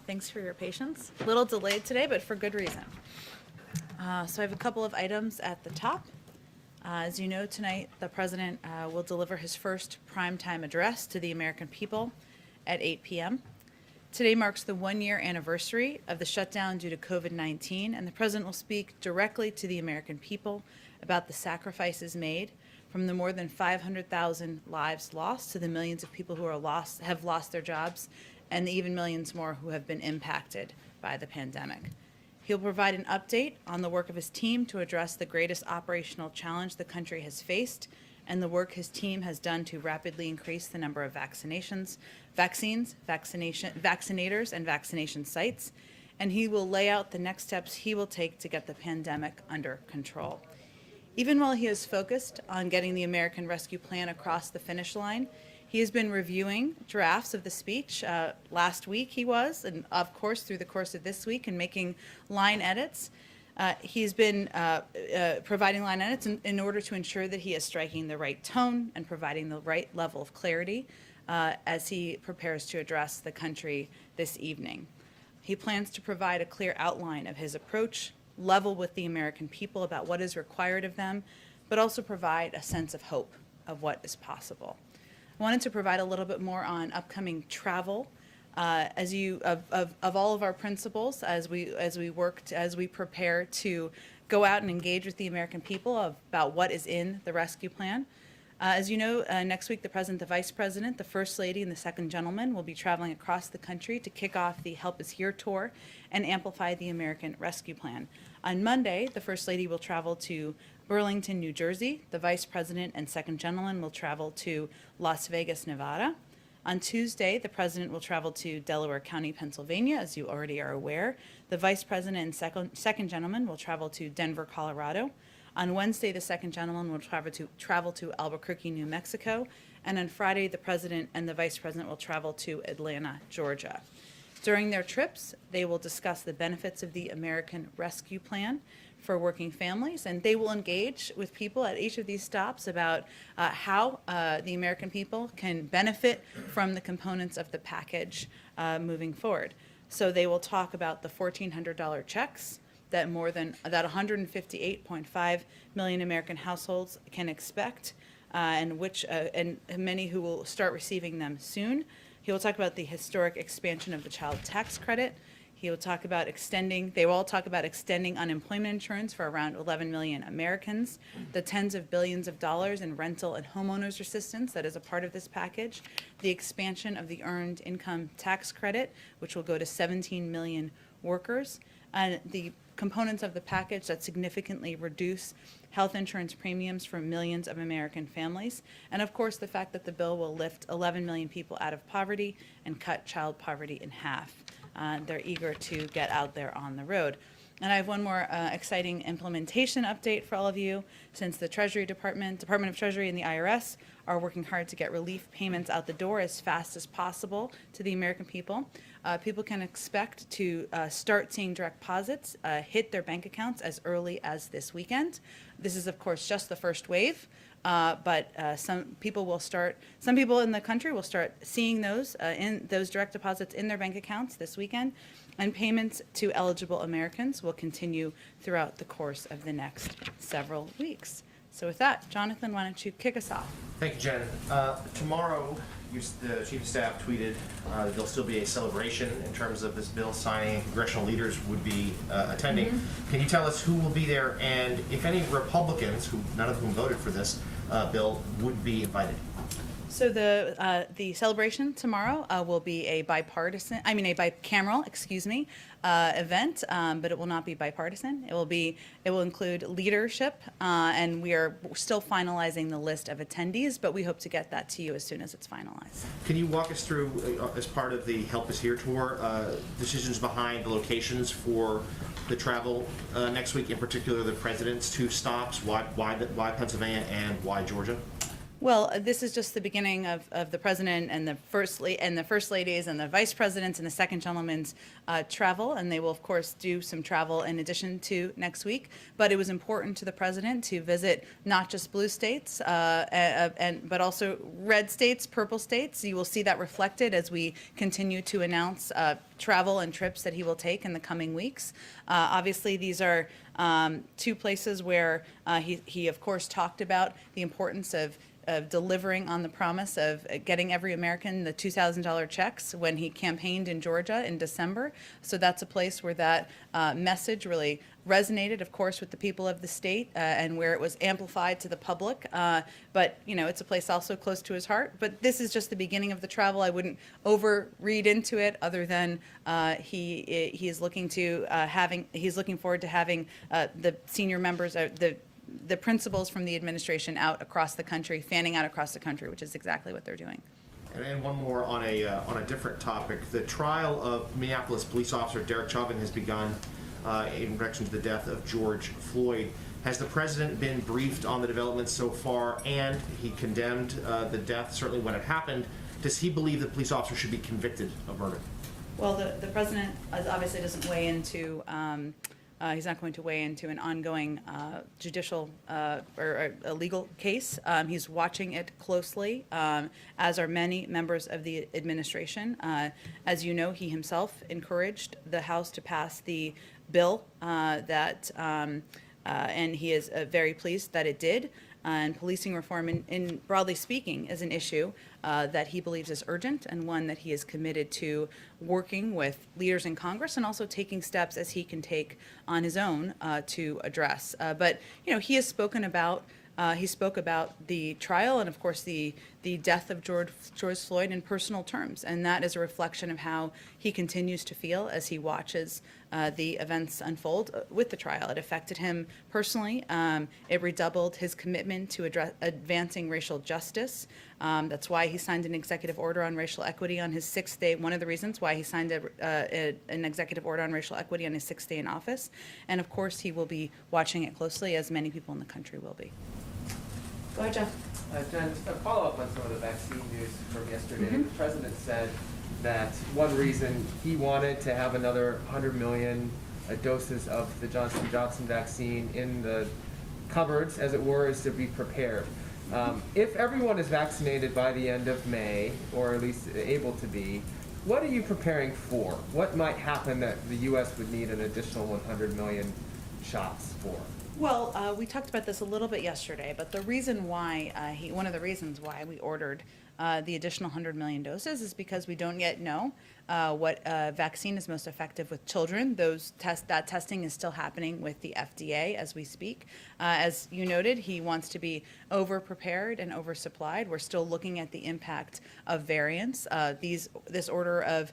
Thanks for your patience. A little delayed today, but for good reason. So I have a couple of items at the top. As you know, tonight the President will deliver his first primetime address to the American people at 8 p.m. Today marks the one-year anniversary of the shutdown due to COVID-19, and the President will speak directly to the American people about the sacrifices made, from the more than 500,000 lives lost to the millions of people who have lost their jobs, and the even millions more who have been impacted by the pandemic. He'll provide an update on the work of his team to address the greatest operational challenge the country has faced and the work his team has done to rapidly increase the number of vaccinators, and vaccination sites. And he will lay out the next steps he will take to get the pandemic under control. Even while he is focused on getting the American Rescue Plan across the finish line, he has been reviewing drafts of the speech. Last week he was, and of course through the course of this week, and making line edits. He's been providing line edits in order to ensure that he is striking the right tone and providing the right level of clarity as he prepares to address the country this evening. He plans to provide a clear outline of his approach, level with the American people about what is required of them, but also provide a sense of hope of what is possible. I wanted to provide a little bit more on upcoming travel. Of all of our principles, as we prepare to go out and engage with the American people about what is in the rescue plan. As you know, next week the President, the Vice President, the First Lady, and the Second Gentleman will be traveling across the country to kick off the Help Is Here tour and amplify the American Rescue Plan. On Monday, the First Lady will travel to Burlington, New Jersey. The Vice President and Second Gentleman will travel to Las Vegas, Nevada. On Tuesday, the President will travel to Delaware County, Pennsylvania, as you already are aware. The Vice President and Second Gentleman will travel to Denver, Colorado. On Wednesday, the Second Gentleman will travel to Albuquerque, New Mexico. And on Friday, the President and the Vice President will travel to Atlanta, Georgia. During their trips, they will discuss the benefits of the American Rescue Plan for working families, and they will engage with people at each of these stops about how the American people can benefit from the components of the package moving forward. So they will talk about the $1,400 checks that 158.5 million American households can expect, and many who will start receiving them soon. He will talk about the historic expansion of the child tax credit. He will talk about they will all talk about extending unemployment insurance for around 11 million Americans, the tens of billions of dollars in rental and homeowners assistance that is a part of this package, the expansion of the earned income tax credit, which will go to 17 million workers, and the components of the package that significantly reduce health insurance premiums for millions of American families, and of course the fact that the bill will lift 11 million people out of poverty and cut child poverty in half. They're eager to get out there on the road. And I have one more exciting implementation update for all of you. Since the Treasury Department of Treasury, and the IRS are working hard to get relief payments out the door as fast as possible to the American people, people can expect to start seeing direct deposits hit their bank accounts as early as this weekend. This is, of course, just the first wave. But some people in the country will start seeing those direct deposits in their bank accounts this weekend, and payments to eligible Americans will continue throughout the course of the next several weeks. So with that, Jonathan, why don't you kick us off? Thank you, Jen. Tomorrow, the Chief of Staff tweeted there'll still be a celebration in terms of this bill signing. Congressional leaders would be attending. Mm-hmm. Can you tell us who will be there, and if any Republicans, none of whom voted for this bill, would be invited? So the celebration tomorrow will be a bicameral, event, but it will not be bipartisan. It will include leadership, and we are still finalizing the list of attendees, but we hope to get that to you as soon as it's finalized. Can you walk us through, as part of the Help Is Here tour, decisions behind the locations for the travel next week, in particular the President's two stops, why Pennsylvania and why Georgia? Well, this is just the beginning of the president and the first ladies and the vice presidents and the second gentleman's travel, and they will of course do some travel in addition to next week. But it was important to the president to visit not just blue states, but also red states, purple states. You will see that reflected as we continue to announce travel and trips that he will take in the coming weeks. Obviously, these are two places where he of course talked about the importance of delivering on the promise of getting every American the $2,000 checks when he campaigned in Georgia in December. So that's a place where that message really resonated, of course, with the people of the state and where it was amplified to the public. But, you know, it's a place also close to his heart. But this is just the beginning of the travel. I wouldn't overread into it other than he is looking to he's looking forward to having the senior members, the principals from the administration out across the country, fanning out across the country, which is exactly what they're doing. And one more on a different topic. The trial of Minneapolis police officer Derek Chauvin has begun in connection to the death of George Floyd. Has the president been briefed on the developments so far? And he condemned the death, certainly when it happened. Does he believe the police officer should be convicted of murder? Well, the president obviously doesn't weigh into he's not going to weigh into an ongoing judicial or a legal case. He's watching it closely, as are many members of the administration. As you know, he himself encouraged the House to pass the bill and he is very pleased that it did. And policing reform, in broadly speaking, is an issue that he believes is urgent and one that he is committed to working with leaders in Congress and also taking steps as he can take on his own to address. But you know, he has spoken about. He spoke about the trial and, of course, the death of George Floyd in personal terms, and that is a reflection of how he continues to feel as he watches the events unfold with the trial. It affected him personally. It redoubled his commitment to advancing racial justice. That's why he signed an executive order on racial equity on his 6th day. One of the reasons why he signed an executive order on racial equity on his 6th day in office. And, of course, he will be watching it closely, as many people in the country will be. Go ahead, Jeff. Jen, just a follow-up on some of the vaccine news from yesterday. The president said that one reason he wanted to have another 100 million doses of the Johnson & Johnson vaccine in the cupboards, as it were, is to be prepared. If everyone is vaccinated by the end of May, or at least able to be, what are you preparing for? What might happen that the U.S. would need an additional 100 million shots for? Well, we talked about this a little bit yesterday, but the reason why one of the reasons why we ordered the additional 100 million doses is because we don't yet know what vaccine is most effective with children. That testing is still happening with the FDA as we speak. As you noted, he wants to be over-prepared and oversupplied. We're still looking at the impact of variants. This order of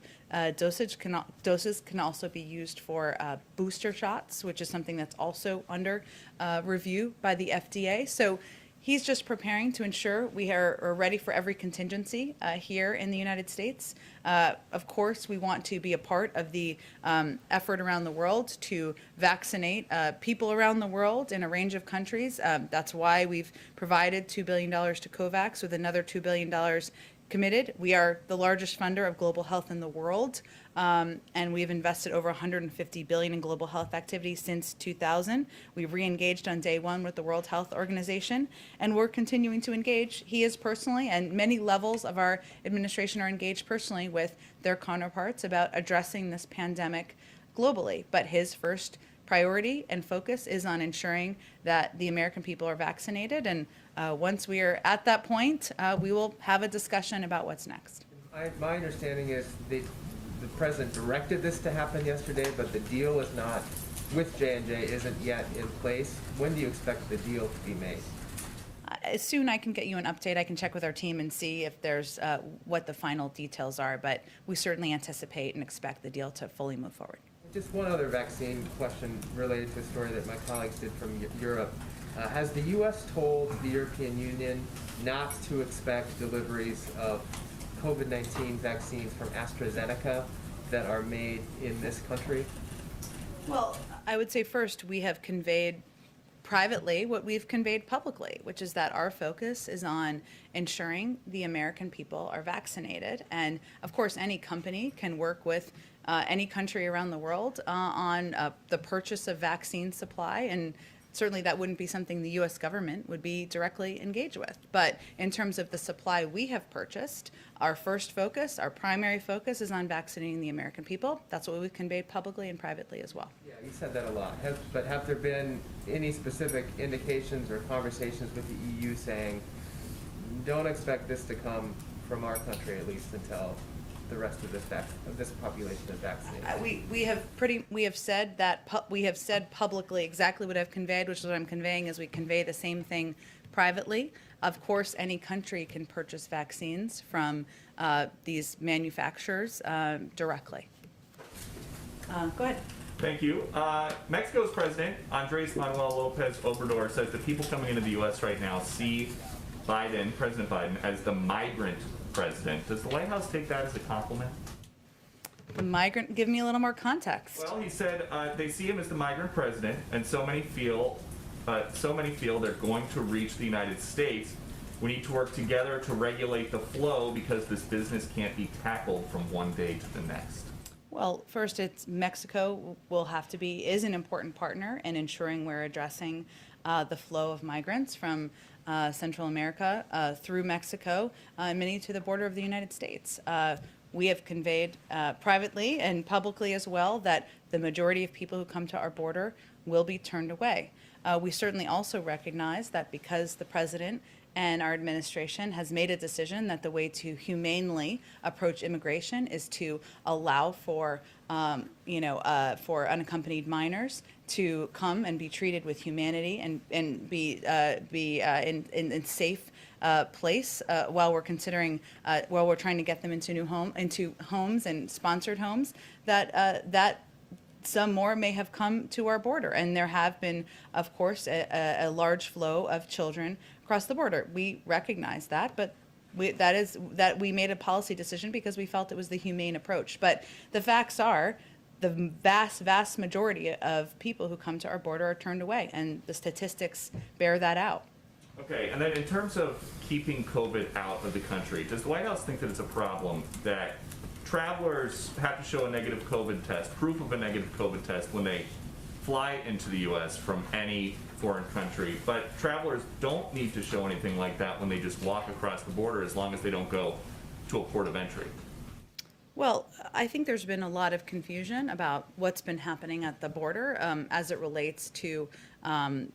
doses can also be used for booster shots, which is something that's also under review by the FDA. So he's just preparing to ensure we are ready for every contingency here in the United States. Of course, we want to be a part of the effort around the world to vaccinate people around the world in a range of countries. That's why we've provided $2 billion to COVAX with another $2 billion committed. We are the largest funder of global health in the world, and we've invested over $150 billion in global health activities since 2000. We re-engaged on day one with the World Health Organization, and we're continuing to engage. He is personally, and many levels of our administration are engaged personally with their counterparts about addressing this pandemic globally. But his first priority and focus is on ensuring that the American people are vaccinated, and once we are at that point, we will have a discussion about what's next. My understanding is the president directed this to happen yesterday, but the deal is not with J&J isn't yet in place. When do you expect the deal to be made? As soon I can get you an update. I can check with our team and see if there's what the final details are, but we certainly anticipate and expect the deal to fully move forward. Just one other vaccine question related to a story that my colleagues did from Europe. Has the U.S. told the European Union not to expect deliveries of COVID-19 vaccines from AstraZeneca that are made in this country? Well, I would say first we have conveyed privately what we've conveyed publicly, which is that our focus is on ensuring the American people are vaccinated. And of course, any company can work with any country around the world on the purchase of vaccine supply, and certainly that wouldn't be something the U.S. government would be directly engaged with. But in terms of the supply we have purchased, our first focus, our primary focus is on vaccinating the American people. That's what we've conveyed publicly and privately as well. Yeah, you said that a lot. But have there been any specific indications or conversations with the EU saying, don't expect this to come from our country, at least until the rest of this population is vaccinated? We have said publicly exactly what I've conveyed, which is what I'm conveying is we convey the same thing privately. Of course, any country can purchase vaccines from these manufacturers directly. Go ahead. Thank you. Mexico's president, Andres Manuel Lopez Obrador, says that people coming into the U.S. right now see President Biden, as the migrant president. Does the White House take that as a compliment? Migrant, give me a little more context. Well, he said they see him as the migrant president, and so many feel they're going to reach the United States. We need to work together to regulate the flow because this business can't be tackled from one day to the next. Well, first, it's Mexico is an important partner in ensuring we're addressing the flow of migrants from Central America through Mexico, and many to the border of the United States. We have conveyed privately and publicly as well that the majority of people who come to our border will be turned away. We certainly also recognize that because the president and our administration has made a decision that the way to humanely approach immigration is to allow for unaccompanied minors to come and be treated with humanity and be in safe place while we're trying to get them into homes and sponsored homes, that some more may have come to our border, and there have been, of course, a large flow of children across the border. We recognize that, but we made a policy decision because we felt it was the humane approach. But the facts are, the vast majority of people who come to our border are turned away, and the statistics bear that out. Okay, and then in terms of keeping COVID out of the country, does the White House think that it's a problem that travelers have to show a negative COVID test, proof of a negative COVID test, when they fly into the U.S. from any foreign country, but travelers don't need to show anything like that when they just walk across the border, as long as they don't go to a port of entry? Well, I think there's been a lot of confusion about what's been happening at the border as it relates to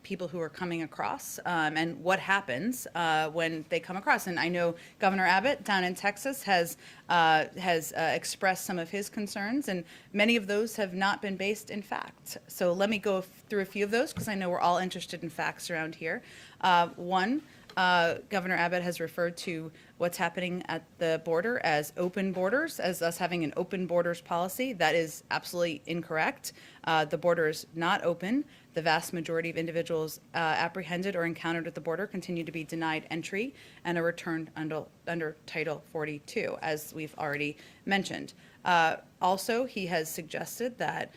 people who are coming across and what happens when they come across. And I know Governor Abbott down in Texas has expressed some of his concerns, and many of those have not been based in fact. So let me go through a few of those because I know we're all interested in facts around here. One, Governor Abbott has referred to what's happening at the border as open borders, as us having an open borders policy. That is absolutely incorrect. The border is not open. The vast majority of individuals apprehended or encountered at the border continue to be denied entry and are returned under Title 42, as we've already mentioned. Also, he has suggested that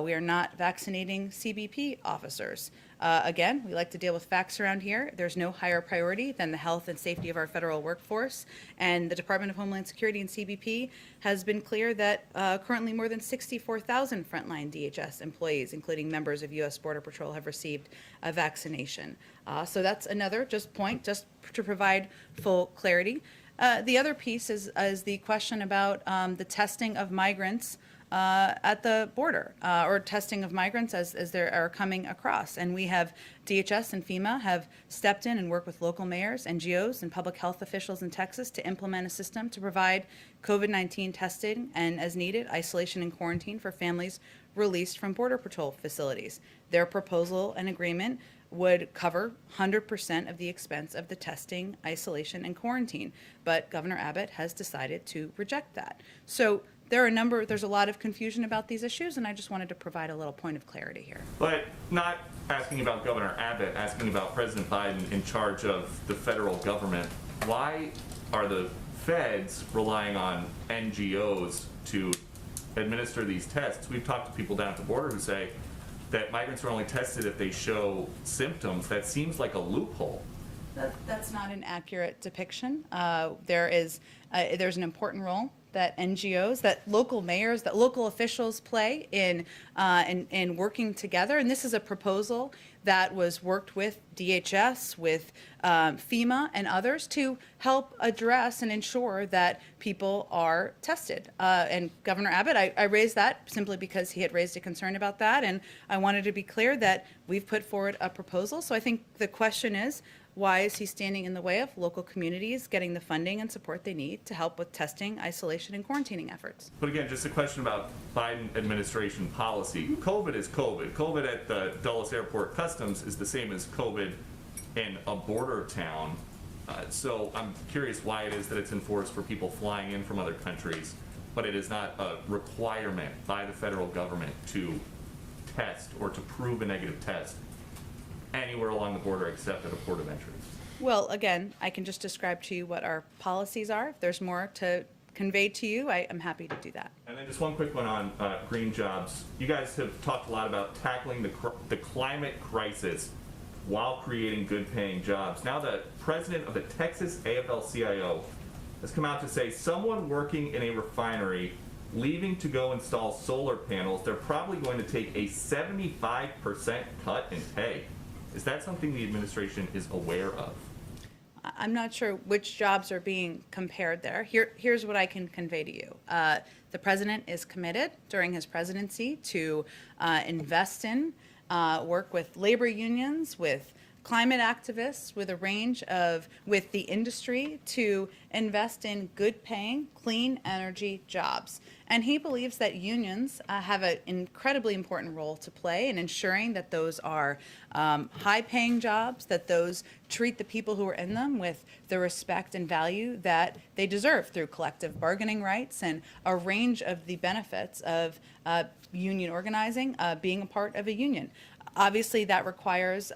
we are not vaccinating CBP officers. Again, we like to deal with facts around here. There's no higher priority than the health and safety of our federal workforce. And the Department of Homeland Security and CBP has been clear that currently more than 64,000 frontline DHS employees, including members of U.S. Border Patrol, have received a vaccination. So that's another point just to provide full clarity. The other piece is the question about the testing of migrants at the border, or testing of migrants as they are coming across. And we have DHS and FEMA have stepped in and worked with local mayors, NGOs, and public health officials in Texas to implement a system to provide COVID-19 testing and, as needed, isolation and quarantine for families released from Border Patrol facilities. Their proposal and agreement would cover 100% of the expense of the testing, isolation, and quarantine. But Governor Abbott has decided to reject that. So there's a lot of confusion about these issues, and I just wanted to provide a little point of clarity here. But not asking about Governor Abbott, asking about President Biden in charge of the federal government. Why are the feds relying on NGOs to administer these tests? We've talked to people down at the border who say, that migrants are only tested if they show symptoms, that seems like a loophole. That's not an accurate depiction. There's an important role that NGOs, that local mayors, that local officials play in working together. And this is a proposal that was worked with DHS, with FEMA and others to help address and ensure that people are tested. And Governor Abbott, I raised that simply because he had raised a concern about that. And I wanted to be clear that we've put forward a proposal. So I think the question is, why is he standing in the way of local communities getting the funding and support they need to help with testing, isolation, and quarantining efforts? But again, just a question about Biden administration policy. COVID is COVID. COVID at the Dulles Airport Customs is the same as COVID in a border town. So I'm curious why it is that it's enforced for people flying in from other countries, but it is not a requirement by the federal government to test or to prove a negative test anywhere along the border except at a port of entry. Well, again, I can just describe to you what our policies are. If there's more to convey to you, I am happy to do that. And then just one quick one on green jobs. You guys have talked a lot about tackling the climate crisis while creating good paying jobs. Now the president of the Texas AFL-CIO has come out to say someone working in a refinery leaving to go install solar panels, they're probably going to take a 75% cut in pay. Is that something the administration is aware of? I'm not sure which jobs are being compared there. Here's what I can convey to you. The president is committed during his presidency to invest in, work with labor unions, with climate activists, with the industry to invest in good paying, clean energy jobs. And he believes that unions have an incredibly important role to play in ensuring that those are high paying jobs, that those treat the people who are in them with the respect and value that they deserve through collective bargaining rights and a range of the benefits of union organizing, being a part of a union. Obviously, that requires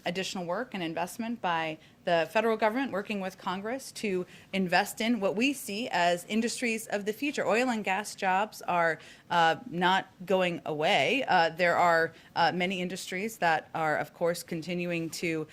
additional work and investment by the federal government working with Congress to invest in what we see as industries of the future. Oil and gas jobs are not going away. There are many industries that are, of course, continuing to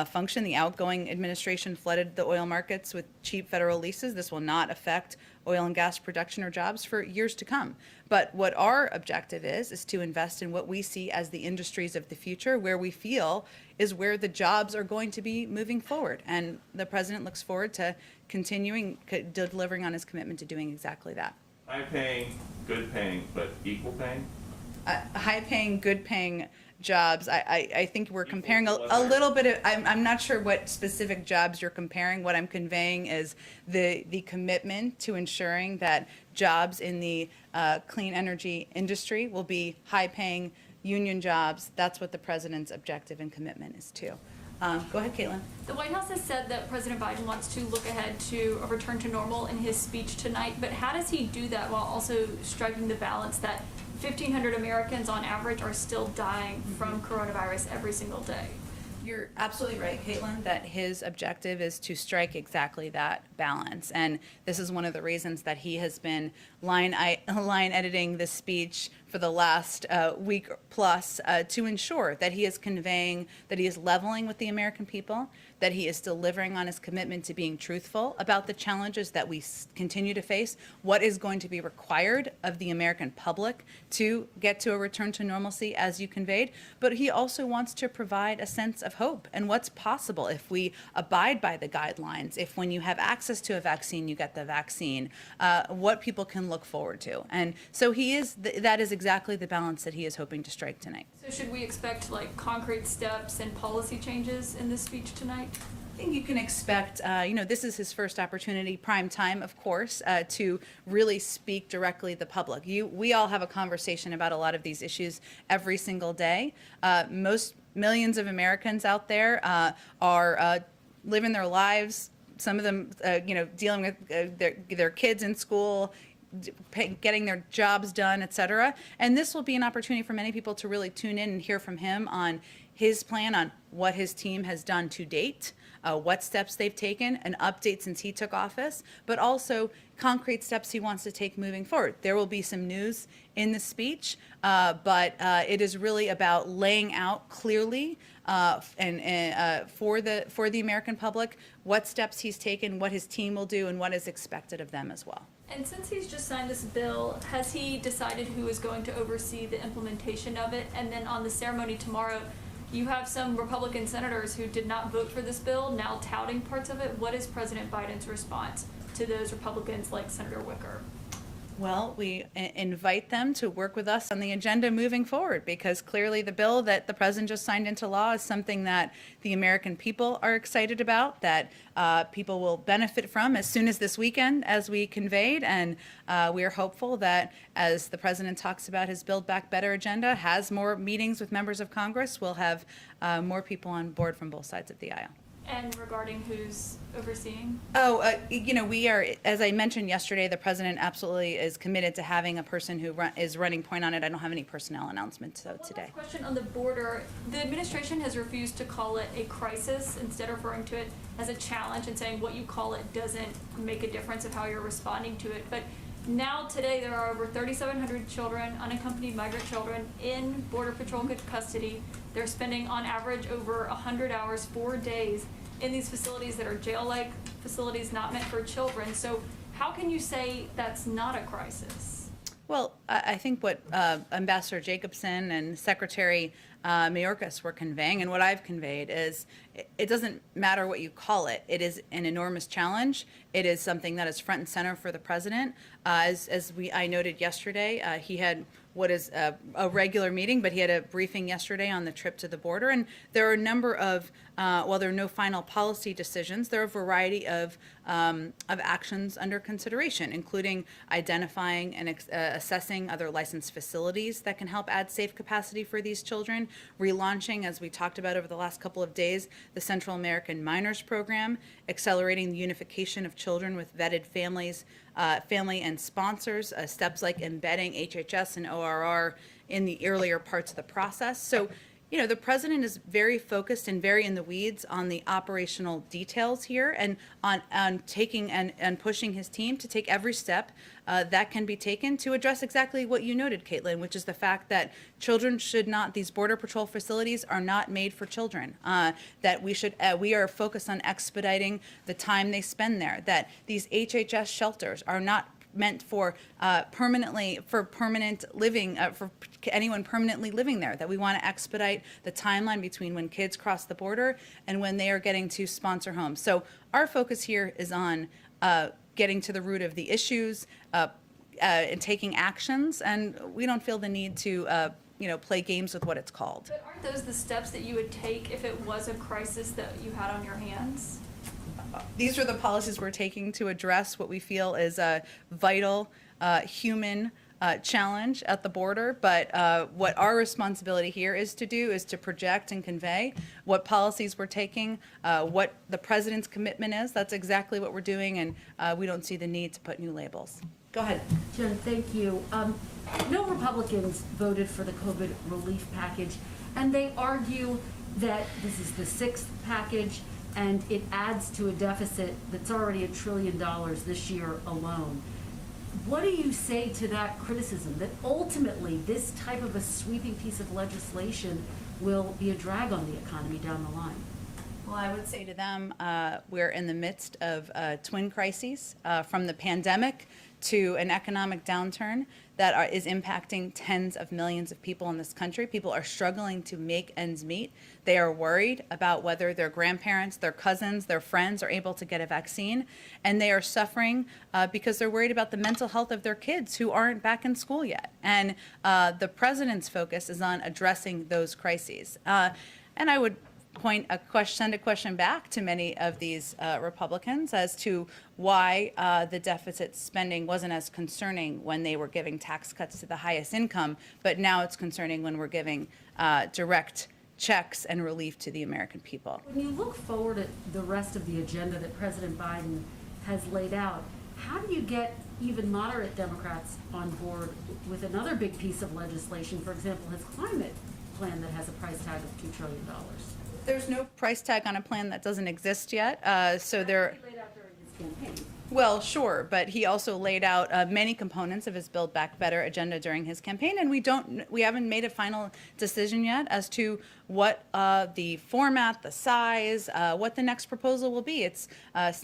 function. The outgoing administration flooded the oil markets with cheap federal leases. This will not affect oil and gas production or jobs for years to come. But what our objective is to invest in what we see as the industries of the future, where we feel is where the jobs are going to be moving forward. And the president looks forward to delivering on his commitment to doing exactly that. High paying, good paying, but equal paying? High paying, good paying jobs. I think we're comparing a little bit of, I'm not sure what specific jobs you're comparing. What I'm conveying is the commitment to ensuring that jobs in the clean energy industry will be high paying union jobs. That's what the president's objective and commitment is to. Go ahead, Caitlin. The White House has said that President Biden wants to look ahead to a return to normal in his speech tonight, but how does he do that while also striking the balance that 1,500 Americans on average are still dying from coronavirus every single day? You're absolutely right, Caitlin, that his objective is to strike exactly that balance. And this is one of the reasons that he has been line editing the speech for the last week plus to ensure that he is conveying, that he is leveling with the American people, that he is delivering on his commitment to being truthful about the challenges that we continue to face, what is going to be required of the American public to get to a return to normalcy, as you conveyed. But he also wants to provide a sense of hope and what's possible if we abide by the guidelines, if when you have access to a vaccine, you get the vaccine, what people can look forward to. And so that is exactly the balance that he is hoping to strike tonight. So should we expect like concrete steps and policy changes in this speech tonight? I think you can expect, this is his first opportunity, prime time, of course, to really speak directly to the public. We all have a conversation about a lot of these issues every single day. Most millions of Americans out there are living their lives, some of them, dealing with their kids in school, getting their jobs done, et cetera. And this will be an opportunity for many people to really tune in and hear from him on his plan, on what his team has done to date, what steps they've taken, an update since he took office, but also concrete steps he wants to take moving forward. There will be some news in the speech, but it is really about laying out clearly for the American public what steps he's taken, what his team will do, and what is expected of them as well. And since he's just signed this bill, has he decided who is going to oversee the implementation of it? And then on the ceremony tomorrow, you have some Republican senators who did not vote for this bill now touting parts of it. What is President Biden's response to those Republicans like Senator Wicker? Well, we invite them to work with us on the agenda moving forward, because clearly the bill that the president just signed into law is something that the American people are excited about, that people will benefit from as soon as this weekend, as we conveyed. And we are hopeful that as the president talks about his Build Back Better agenda, has more meetings with members of Congress, we'll have more people on board from both sides of the aisle. And regarding who's overseeing? We are, as I mentioned yesterday, the president absolutely is committed to having a person who is running point on it. I don't have any personnel announcements today. One last question on the border. The administration has refused to call it a crisis, instead referring to it as a challenge and saying what you call it doesn't make a difference of how you're responding to it. But now today there are over 3,700 children, unaccompanied migrant children, in Border Patrol custody. They're spending on average over 100 hours, 4 days, in these facilities that are jail-like facilities not meant for children. So how can you say that's not a crisis? Well, I think what Ambassador Jacobson and Secretary Mayorkas were conveying, and what I've conveyed, is it doesn't matter what you call it. It is an enormous challenge. It is something that is front and center for the president. I noted yesterday, he had what is a regular meeting, but he had a briefing yesterday on the trip to the border. And there are a number of, while there are no final policy decisions, there are a variety of actions under consideration, including identifying and assessing other licensed facilities that can help add safe capacity for these children, relaunching, as we talked about over the last couple of days, the Central American Minors Program, accelerating the unification of children with vetted families, family and sponsors, steps like embedding HHS and ORR in the earlier parts of the process. So, the president is very focused and very in the weeds on the operational details here, and on taking and pushing his team to take every step that can be taken to address exactly what you noted, Caitlin, which is the fact that children should not, these Border Patrol facilities are not made for children, that we are focused on expediting the time they spend there, that these HHS shelters are not meant for permanent living, for anyone permanently living there, that we want to expedite the timeline between when kids cross the border and when they are getting to sponsor homes. So our focus here is on getting to the root of the issues and taking actions, and we don't feel the need to play games with what it's called. But aren't those the steps that you would take if it was a crisis that you had on your hands? These are the policies we're taking to address what we feel is a vital human challenge at the border. But what our responsibility here is to do is to project and convey what policies we're taking, what the president's commitment is. That's exactly what we're doing, and we don't see the need to put new labels. Go ahead. Jen, thank you. No Republicans voted for the COVID relief package, and they argue that this is the sixth package, and it adds to a deficit that's already $1 trillion this year alone. What do you say to that criticism, that ultimately this type of a sweeping piece of legislation will be a drag on the economy down the line? Well, I would say to them, we're in the midst of twin crises, from the pandemic to an economic downturn that is impacting tens of millions of people in this country. People are struggling to make ends meet. They are worried about whether their grandparents, their cousins, their friends are able to get a vaccine, and they are suffering because they're worried about the mental health of their kids who aren't back in school yet. And the president's focus is on addressing those crises. And I would send a question back to many of these Republicans as to why the deficit spending wasn't as concerning when they were giving tax cuts to the highest income, but now it's concerning when we're giving direct checks and relief to the American people. When you look forward at the rest of the agenda that President Biden has laid out, how do you get even moderate Democrats on board with another big piece of legislation, for example, his climate plan that has a price tag of $2 trillion? There's no price tag on a plan that doesn't exist yet, so there. He laid out during his campaign. Well, sure, but he also laid out many components of his Build Back Better agenda during his campaign, and we haven't made a final decision yet as to what the format, the size, what the next proposal will be. It's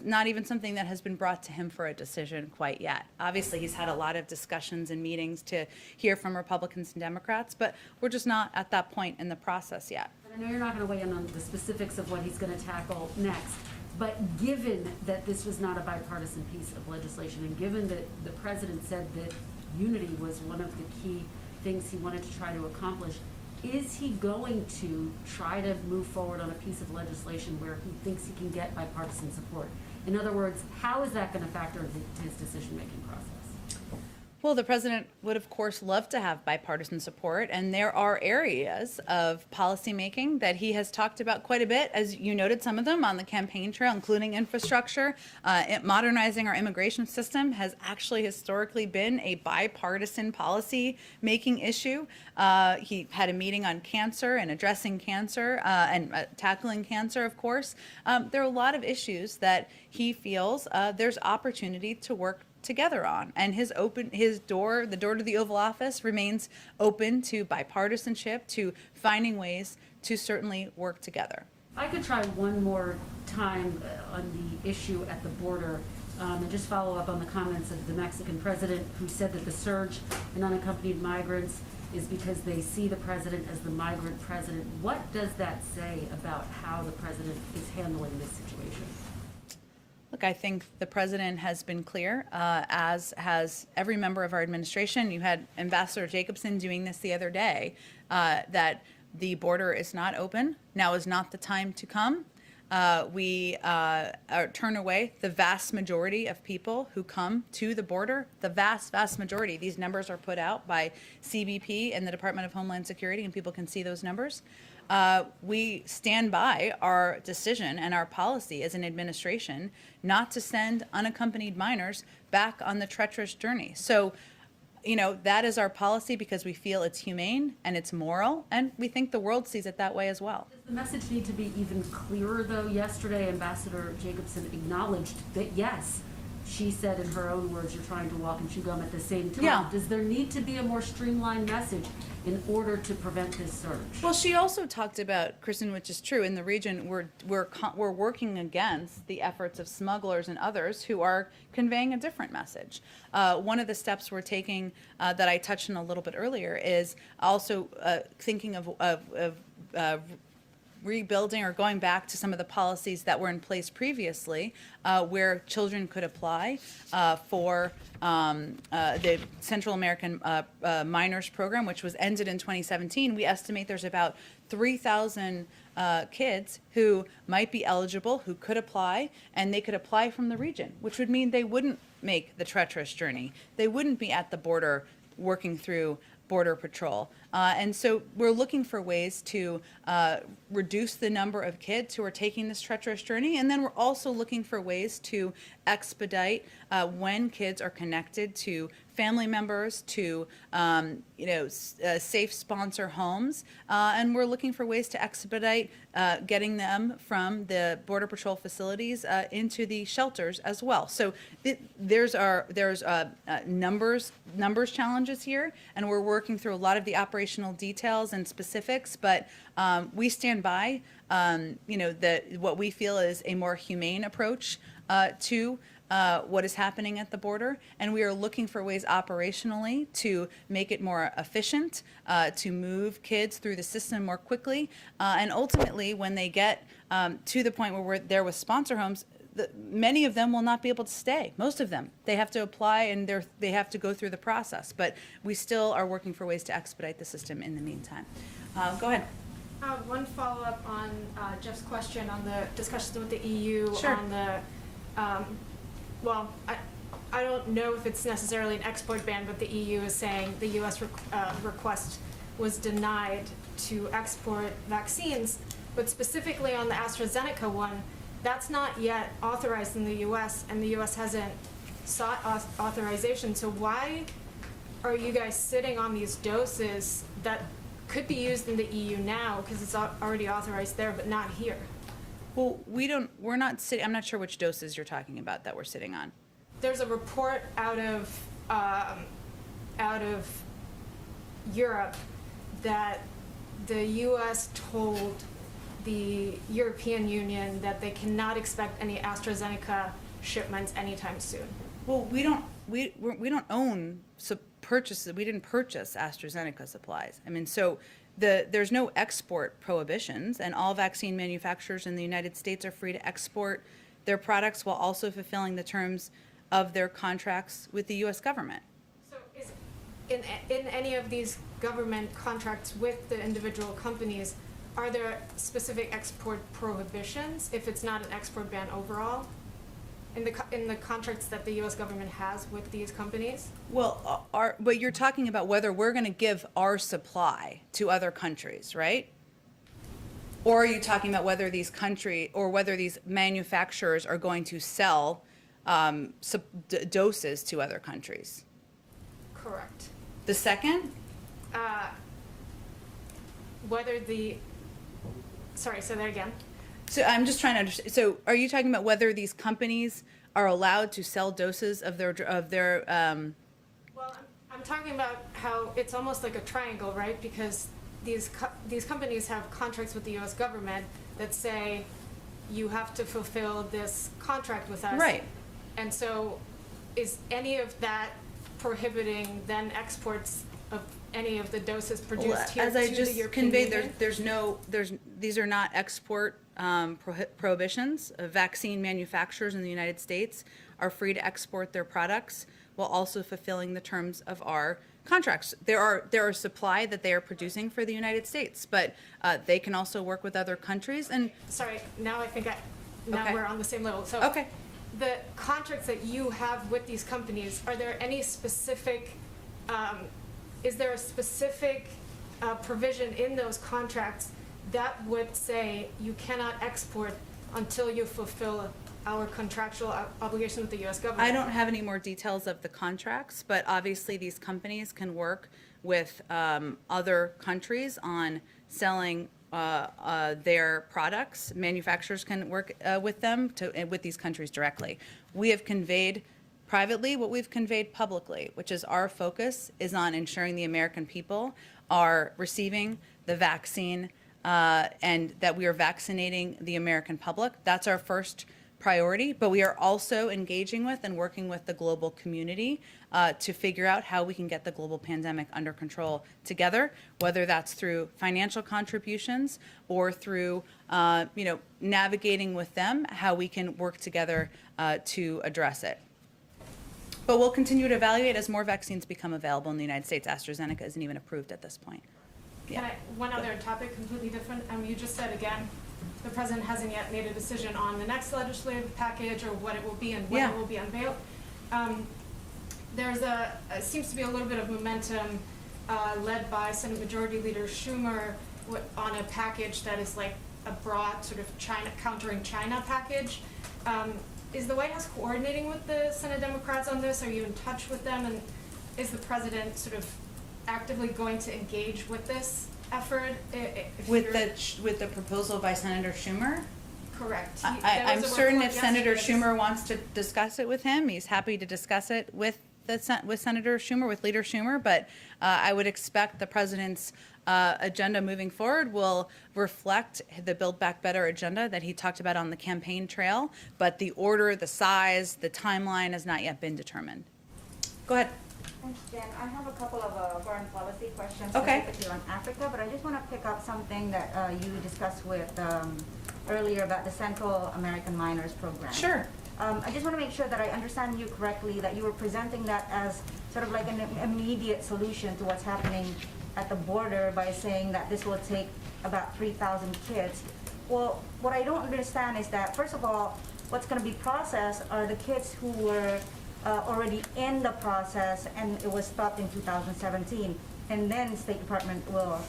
not even something that has been brought to him for a decision quite yet. Obviously, he's had a lot of discussions and meetings to hear from Republicans and Democrats, but we're just not at that point in the process yet. I know you're not going to weigh in on the specifics of what he's going to tackle next, but given that this was not a bipartisan piece of legislation, and given that the president said that unity was one of the key things he wanted to try to accomplish, is he going to try to move forward on a piece of legislation where he thinks he can get bipartisan support? In other words, how is that going to factor into his decision-making process? Well, the president would, of course, love to have bipartisan support, and there are areas of policymaking that he has talked about quite a bit, as you noted some of them on the campaign trail, including infrastructure. Modernizing our immigration system has actually historically been a bipartisan policy-making issue. He had a meeting on cancer and addressing cancer and tackling cancer, of course. There are a lot of issues that he feels there's opportunity to work together on, and the door to the Oval Office remains open to bipartisanship, to finding ways to certainly work together. I could try one more time on the issue at the border and just follow up on the comments of the Mexican president, who said that the surge in unaccompanied migrants is because they see the president as the migrant president. What does that say about how the president is handling this situation? Look, I think the president has been clear, as has every member of our administration. You had Ambassador Jacobson doing this the other day, that the border is not open. Now is not the time to come. We turn away the vast majority of people who come to the border, the vast majority. These numbers are put out by CBP and the Department of Homeland Security, and people can see those numbers. We stand by our decision and our policy as an administration not to send unaccompanied minors back on the treacherous journey. So, that is our policy because we feel it's humane and it's moral, and we think the world sees it that way as well. Does the message need to be even clearer, though? Yesterday, Ambassador Jacobson acknowledged that, yes, she said in her own words, you're trying to walk and chew gum at the same time. Yeah. Does there need to be a more streamlined message in order to prevent this surge? Well, she also talked about, Kristen, which is true, in the region we're working against the efforts of smugglers and others who are conveying a different message. One of the steps we're taking that I touched on a little bit earlier is also thinking of rebuilding or going back to some of the policies that were in place previously, where children could apply for the Central American Minors Program, which was ended in 2017. We estimate there's about 3,000 kids who might be eligible, who could apply, and they could apply from the region, which would mean they wouldn't make the treacherous journey. They wouldn't be at the border working through Border Patrol. And so we're looking for ways to reduce the number of kids who are taking this treacherous journey. And then we're also looking for ways to expedite when kids are connected to family members, to safe sponsor homes. And we're looking for ways to expedite getting them from the Border Patrol facilities into the shelters as well. So there's numbers challenges here, and we're working through a lot of the operational details and specifics, but we stand by what we feel is a more humane approach to what is happening at the border, and we are looking for ways operationally to make it more efficient, to move kids through the system more quickly, and ultimately when they get to the point where we're there with sponsor homes, many of them will not be able to stay. Most of them. They have to apply and they have to go through the process. But we still are working for ways to expedite the system in the meantime. Go ahead. One follow-up on Jeff's question on the discussions with the EU Sure. on the, I don't know if it's necessarily an export ban, but the EU is saying the U.S. Request was denied to export vaccines, but specifically on the AstraZeneca one, that's not yet authorized in the U.S., and the U.S. hasn't sought authorization. So why are you guys sitting on these doses that could be used in the EU now because it's already authorized there, but not here. Well, we're not sitting, I'm not sure which doses you're talking about that we're sitting on. There's a report out of Europe that the U.S. told the European Union that they cannot expect any AstraZeneca shipments anytime soon. Well, we don't own purchases. We didn't purchase AstraZeneca supplies. I mean, so there's no export prohibitions, and all vaccine manufacturers in the United States are free to export their products while also fulfilling the terms of their contracts with the U.S. government. So is, in any of these government contracts with the individual companies, are there specific export prohibitions if it's not an export ban overall? In the contracts that the U.S. government has with these companies? Well, but you're talking about whether we're going to give our supply to other countries, right? Or are you talking about whether these manufacturers are going to sell doses to other countries? Correct. The second? Sorry, say that again. So I'm just trying to understand. So are you talking about whether these companies are allowed to sell doses of their Well, I'm talking about how it's almost like a triangle, right? Because these companies have contracts with the U.S. government that say you have to fulfill this contract with us. Right. And so is any of that prohibiting then exports of any of the doses produced here as to I the just European conveyed, Union? these are not export prohibitions. Vaccine manufacturers in the United States are free to export their products while also fulfilling the terms of our contracts. There are supply that they are producing for the United States, but they can also work with other countries. And Sorry, now I think Okay. we're on the same level. So okay, the contracts that you have with these companies, are there any specific, is there a specific provision in those contracts that would say you cannot export until you fulfill our contractual obligation with the U.S. government? I don't have any more details of the contracts, but obviously these companies can work with other countries on selling their products. Manufacturers can work with them with these countries directly. We have conveyed privately what we've conveyed publicly, which is our focus is on ensuring the American people are receiving the vaccine and that we are vaccinating the American public. That's our first priority, but we are also engaging with and working with the global community to figure out how we can get the global pandemic under control together, whether that's through financial contributions or through navigating with them how we can work together to address it. But we'll continue to evaluate as more vaccines become available in the United States. AstraZeneca isn't even approved at this point. Yeah. One other topic, completely different. You just said again, the president hasn't yet made a decision on the next legislative package or what it will be and when Yeah. it will be unveiled. Seems to be a little bit of momentum led by Senate Majority Leader Schumer on a package that is like a broad sort of countering China package. Is the White House coordinating with the Senate Democrats on this? Are you in touch with them? And is the president sort of actively going to engage with this effort? With the proposal by Senator Schumer? Correct. I'm certain if Senator Schumer wants to discuss it with him, he's happy to discuss it with Senator Schumer, with Leader Schumer, but I would expect the president's agenda moving forward will reflect the Build Back Better agenda that he talked about on the campaign trail, but the order, the size, the timeline has not yet been determined. Go ahead. Thanks, Jen. I have a couple of foreign policy questions Okay. specifically on Africa, but I just want to pick up something that you discussed with earlier about the Central American Miners Program. Sure. I just want to make sure that I understand you correctly, that you were presenting that as sort of like an immediate solution to what's happening at the border by saying that this will take about 3,000 kids. Well, what I don't understand is that, first of all, what's going to be processed are the kids who were already in the process and it was stopped in 2017. And then State Department will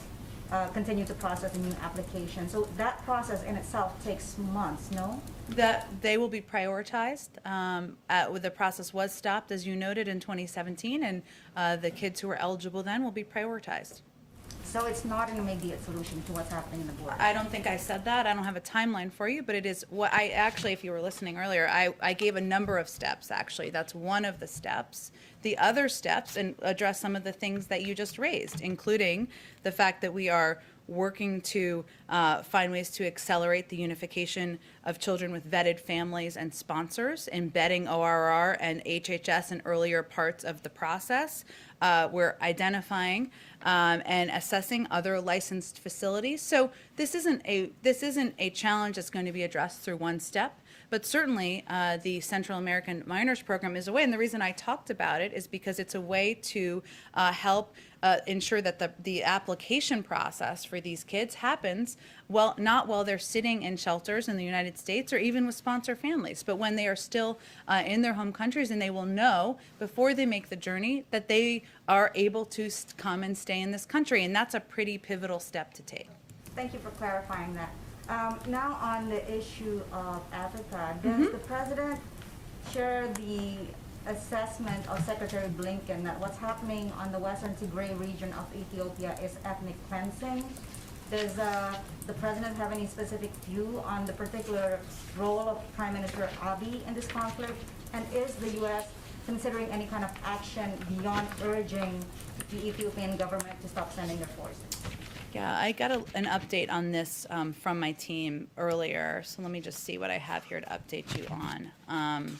continue to process a new application. So that process in itself takes months, no? That they will be prioritized. The process was stopped, as you noted, in 2017, and the kids who were eligible then will be prioritized. So it's not an immediate solution to what's happening in the border. I don't think I said that. I don't have a timeline for you, but it is what I actually, if you were listening earlier, I gave a number of steps, actually. That's one of the steps. The other steps and address some of the things that you just raised, including the fact that we are working to find ways to accelerate the unification of children with vetted families and sponsors, embedding ORR and HHS in earlier parts of the process. We're identifying and assessing other licensed facilities. So this isn't a challenge that's going to be addressed through one step. But certainly, the Central American Minors Program is a way, and the reason I talked about it is because it's a way to help ensure that the application process for these kids happens not while they're sitting in shelters in the United States or even with sponsor families, but when they are still in their home countries, and they will know before they make the journey that they are able to come and stay in this country, and that's a pretty pivotal step to take. Thank you for clarifying that. Now on the issue of Africa, does the president share the assessment of Secretary Blinken that what's happening on the Western Tigray region of Ethiopia is ethnic cleansing? Does the president have any specific view on the particular role of Prime Minister Abiy in this conflict? And is the U.S. considering any kind of action beyond urging the Ethiopian government to stop sending their forces? Yeah, I got an update on this from my team earlier, so let me just see what I have here to update you on.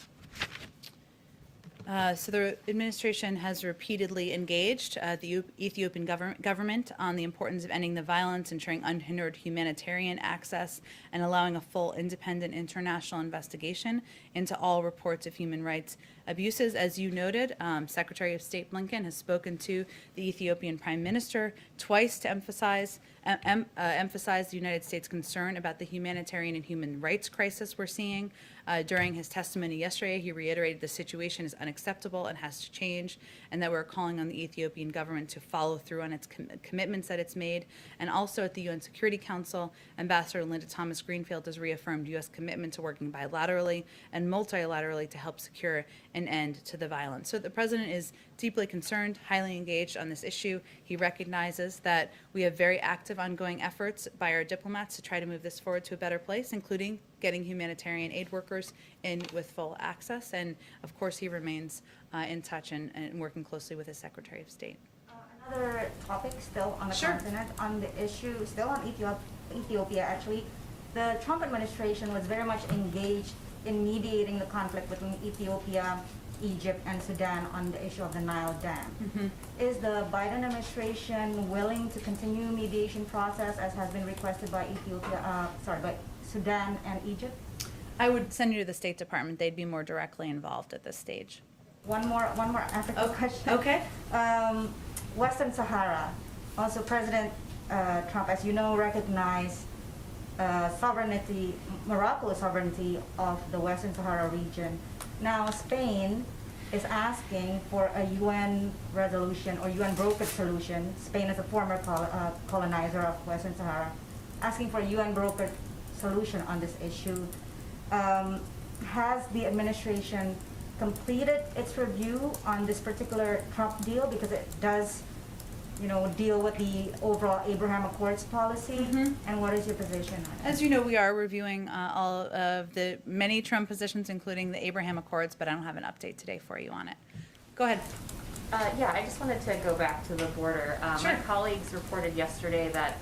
So the administration has repeatedly engaged the Ethiopian government on the importance of ending the violence, ensuring unhindered humanitarian access, and allowing a full, independent international investigation into all reports of human rights abuses. As you noted, Secretary of State Blinken has spoken to the Ethiopian Prime Minister twice to emphasize the United States' concern about the humanitarian and human rights crisis we're seeing. During his testimony yesterday, he reiterated the situation is unacceptable and has to change, and that we're calling on the Ethiopian government to follow through on its commitments that it's made. And also at the UN Security Council, Ambassador Linda Thomas-Greenfield has reaffirmed U.S. commitment to working bilaterally and multilaterally to help secure an end to the violence. So the president is deeply concerned, highly engaged on this issue. He recognizes that we have very active ongoing efforts by our diplomats to try to move this forward to a better place, including getting humanitarian aid workers in with full access. And of course, he remains in touch and working closely with his Secretary of State. Another topic still on the continent, on the issue, still on Ethiopia actually, the Trump administration was very much engaged in mediating the conflict between Ethiopia, Egypt, and Sudan on the issue of the Nile Dam. Is the Biden administration willing to continue mediation process as has been requested by by Sudan and Egypt? I would send you to the State Department. They'd be more directly involved at this stage. One more African question. Okay. Western Sahara. Also, President Trump, as you know, recognized Morocco's sovereignty of the Western Sahara region. Now, Spain is asking for a UN resolution or UN brokered solution. Spain is a former colonizer of Western Sahara, asking for a UN brokered solution on this issue. Has the administration completed its review on this particular Trump deal, because it does, deal with the overall Abraham Accords policy? And what is your position on it? As you know, we are reviewing all of the many Trump positions, including the Abraham Accords, but I don't have an update today for you on it. Go ahead. Yeah, I just wanted to go back to the border. Sure. My colleagues reported yesterday that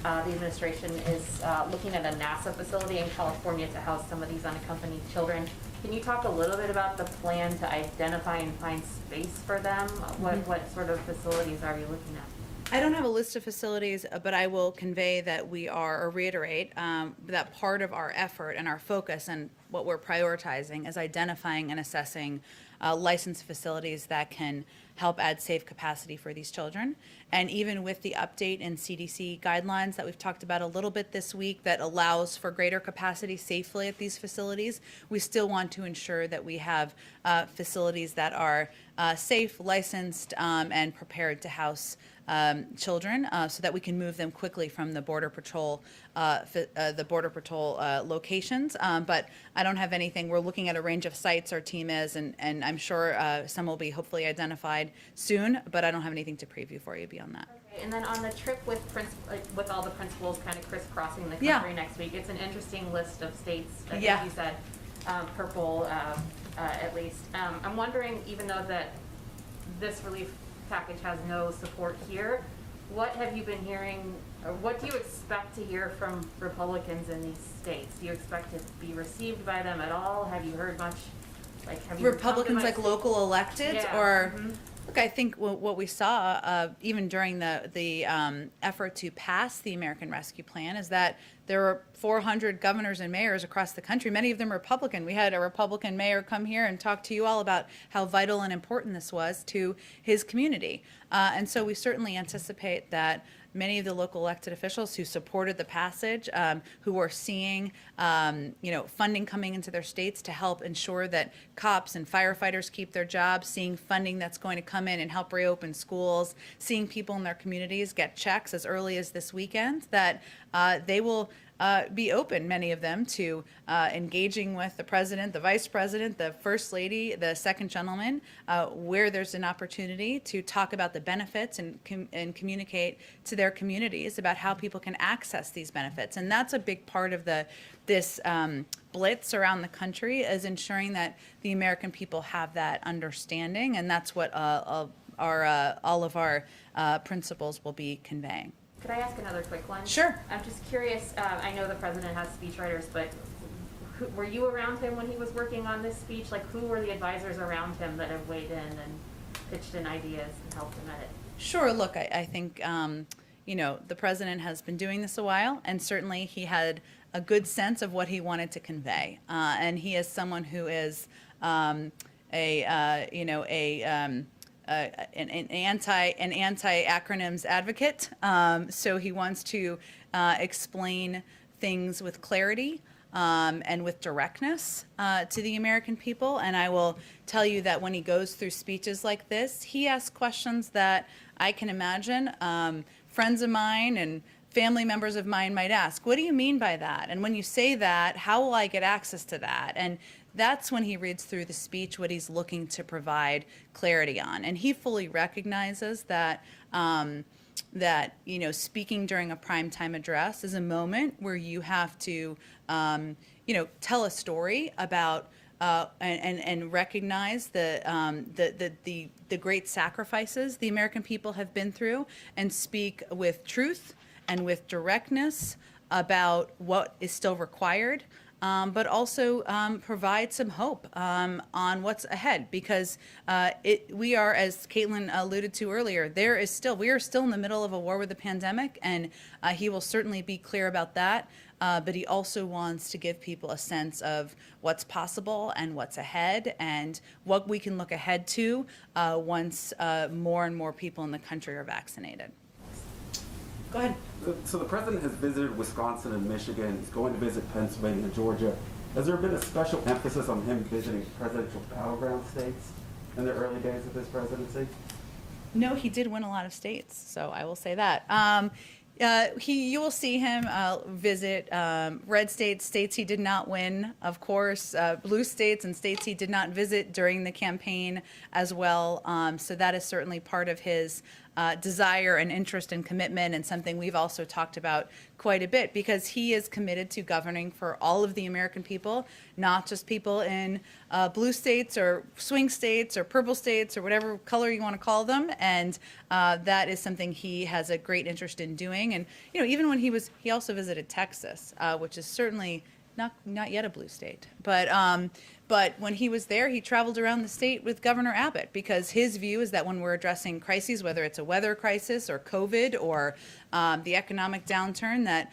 the administration is looking at a NASA facility in California to house some of these unaccompanied children. Can you talk a little bit about the plan to identify and find space for them? What sort of facilities are you looking at? I don't have a list of facilities, but I will convey that we are, or reiterate, that part of our effort and our focus and what we're prioritizing is identifying and assessing licensed facilities that can help add safe capacity for these children. And even with the update in CDC guidelines that we've talked about a little bit this week that allows for greater capacity safely at these facilities, we still want to ensure that we have facilities that are safe, licensed, and prepared to house children, so that we can move them quickly from the Border Patrol locations. But I don't have anything. We're looking at a range of sites our team is, and I'm sure some will be hopefully identified soon, but I don't have anything to preview for you beyond that. Okay, and then on the trip with with all the principals kind of crisscrossing the Yeah. country next week, it's an interesting list of states, I Yeah. think you said, purple, at least. I'm wondering, even though that this relief package has no support here, what have you been hearing, or what do you expect to hear from Republicans in these states? Do you expect to be received by them at all? Have you heard much? Like, have you Republicans, talked like to my- local elected, Yeah, or mhm. look, I think what we saw even during the effort to pass the American Rescue Plan is that there were 400 governors and mayors across the country, many of them Republican. We had a Republican mayor come here and talk to you all about how vital and important this was to his community. And so we certainly anticipate that many of the local elected officials who supported the passage, who are seeing, funding coming into their states to help ensure that cops and firefighters keep their jobs, seeing funding that's going to come in and help reopen schools, seeing people in their communities get checks as early as this weekend, that they will be open, many of them, to engaging with the president, the vice president, the first lady, the second gentleman, where there's an opportunity to talk about the benefits and communicate to their communities about how people can access these benefits. And that's a big part of this blitz around the country, is ensuring that the American people have that understanding, and that's what all of our principals will be conveying. Could I ask another quick one? Sure. I'm just curious, I know the president has speechwriters, but were you around him when he was working on this speech? Like, who were the advisors around him that have weighed in and pitched in ideas and helped him edit? Sure. Look, I think, the president has been doing this a while, and certainly he had a good sense of what he wanted to convey. And he is someone who is an anti-acronyms advocate. So he wants to explain things with clarity and with directness to the American people. And I will tell you that when he goes through speeches like this, he asks questions that I can imagine friends of mine and family members of mine might ask. What do you mean by that? And when you say that, how will I get access to that? And that's when he reads through the speech what he's looking to provide clarity on. And he fully recognizes that speaking during a primetime address is a moment where you have to tell a story about and recognize the great sacrifices the American people have been through, and speak with truth and with directness about what is still required, but also provide some hope on what's ahead, because we are, as Caitlin alluded to earlier, we are still in the middle of a war with the pandemic, and he will certainly be clear about that. But he also wants to give people a sense of what's possible and what's ahead, and what we can look ahead to once more and more people in the country are vaccinated. Go ahead. So the president has visited Wisconsin and Michigan. He's going to visit Pennsylvania and Georgia. Has there been a special emphasis on him visiting presidential battleground states in the early days of his presidency? No, he did win a lot of states, so I will say that. You will see him visit red states he did not win, of course, blue states and states he did not visit during the campaign as well. So that is certainly part of his desire and interest and commitment, and something we've also talked about quite a bit, because he is committed to governing for all of the American people, not just people in blue states or swing states or purple states or whatever color you want to call them. And that is something he has a great interest in doing. And even when he also visited Texas, which is certainly not yet a blue state, but when he was there, he traveled around the state with Governor Abbott, because his view is that when we're addressing crises, whether it's a weather crisis or COVID or the economic downturn, that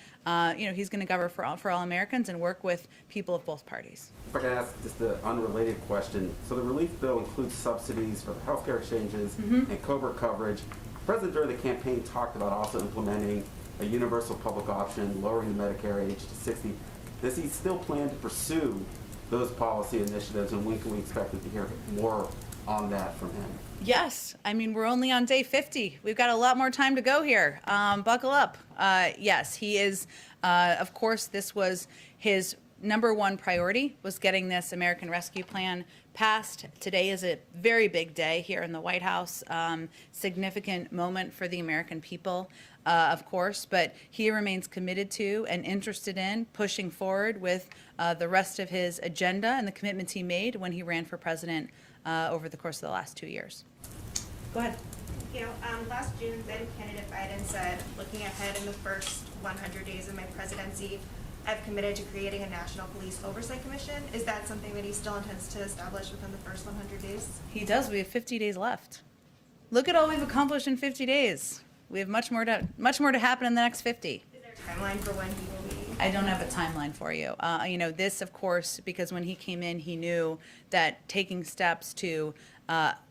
he's going to govern for all Americans and work with people of both parties. If I can ask just an unrelated question. So the relief bill includes subsidies for the healthcare exchanges and COBRA coverage. The president during the campaign talked about also implementing a universal public option, lowering the Medicare age to 60. Does he still plan to pursue those policy initiatives, and when can we expect to hear more on that from him? Yes. I mean, we're only on day 50. We've got a lot more time to go here. Buckle up. Yes, he is. Of course, this was his number one priority was getting this American Rescue Plan passed. Today is a very big day here in the White House, significant moment for the American people, of course, but he remains committed to and interested in pushing forward with the rest of his agenda and the commitments he made when he ran for president over the course of the last 2 years. Go ahead. You know, last June, then candidate Biden said, looking ahead in the first 100 days of my presidency, I've committed to creating a National Police Oversight Commission. Is that something that he still intends to establish within the first 100 days? He does. We have 50 days left. Look at all we've accomplished in 50 days. We have much more to happen in the next 50. Is there a timeline for when he will be? I don't have a timeline for you. This, of course, because when he came in, he knew that taking steps to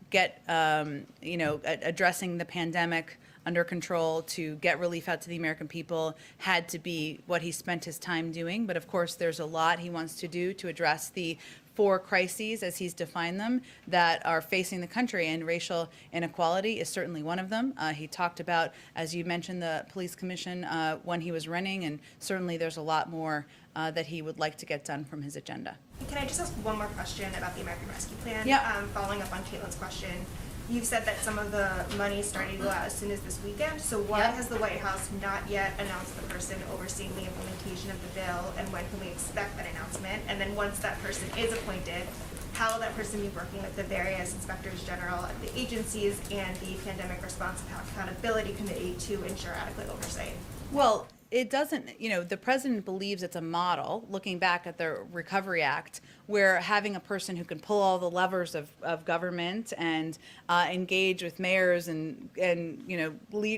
get, addressing the pandemic under control, to get relief out to the American people, had to be what he spent his time doing. But of course, there's a lot he wants to do to address the 4 crises, as he's defined them, that are facing the country, and racial inequality is certainly one of them. He talked about, as you mentioned, the police commission when he was running, and certainly there's a lot more that he would like to get done from his agenda. Can I just ask one more question about the American Rescue Plan? Yeah. Following up on Caitlin's question, you've said that some of the money is starting to go out as soon as this weekend. So why Yep. has the White House not yet announced the person overseeing the implementation of the bill, and when can we expect that announcement? And then once that person is appointed, how will that person be working with the various inspectors general at the agencies and the Pandemic Response Accountability Committee to ensure adequate oversight? Well, it doesn't, the president believes it's a model, looking back at the Recovery Act, where having a person who can pull all the levers of government and engage with mayors and